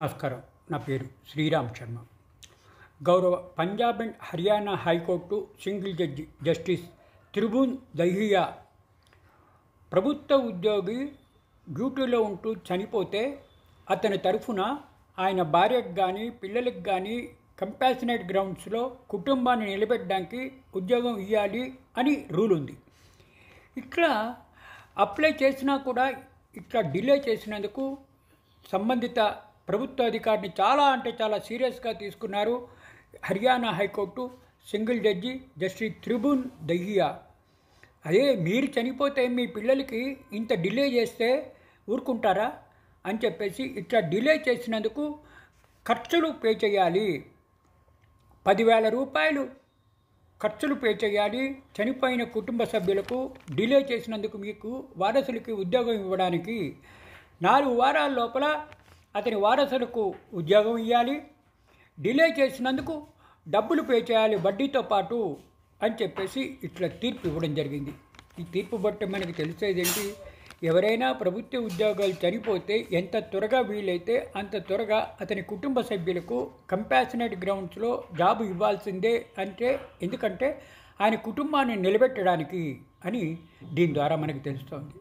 నమస్కారం. నా పేరు శ్రీరామ్ శర్మ. గౌరవ Punjab and Haryana high court single judge justice Tribhuvan Dahiya ప్రభుత్వ ఉద్యోగి డ్యూటీలో ఉంటూ చనిపోతే అతని తరఫున ఆయన భార్యకు కానీ పిల్లలకు కానీ కంపాషనేట్ గ్రౌండ్స్లో కుటుంబాన్ని నిలబెట్టడానికి ఉద్యోగం ఇవ్వాలి అని రూల్ ఉంది. ఇట్లా అప్లై చేసినా కూడా ఇట్లా డిలే చేసినందుకు సంబంధిత ప్రభుత్వ అధికారిని చాలా సీరియస్గా తీసుకున్నారు Haryana high court single judge justice Tribhuvan Dahiya. అదే మీరు చనిపోతే మీ పిల్లలకి ఇంత డిలే చేస్తే ఊరుకుంటారా అని చెప్పేసి ఇట్లా డిలే చేసినందుకు ఖర్చులు పే చేయాలి, 10,000 రూపాయలు ఖర్చులు పే చేయాలి. చనిపోయిన కుటుంబ సభ్యులకు డిలే చేసినందుకు మీకు వారసులకి ఉద్యోగం ఇవ్వడానికి 4 వారాల లోపల అతని వారసులకు ఉద్యోగం ఇవ్వాలి. డిలే చేసినందుకు డబ్బులు పే చేయాలి వడ్డీతో పాటు అని చెప్పేసి ఇట్లా తీర్పు ఇవ్వడం జరిగింది. ఈ తీర్పు బట్టి మనకి తెలిసేదేంటి, ఎవరైనా ప్రభుత్వ ఉద్యోగాలు చనిపోతే ఎంత త్వరగా వీలైతే అంత త్వరగా అతని కుటుంబ సభ్యులకు కంపాషనేట్ గ్రౌండ్స్లో జాబు ఇవ్వాల్సిందే. అంటే ఎందుకంటే ఆయన కుటుంబాన్ని నిలబెట్టడానికి అని దీని ద్వారా మనకు తెలుస్తోంది.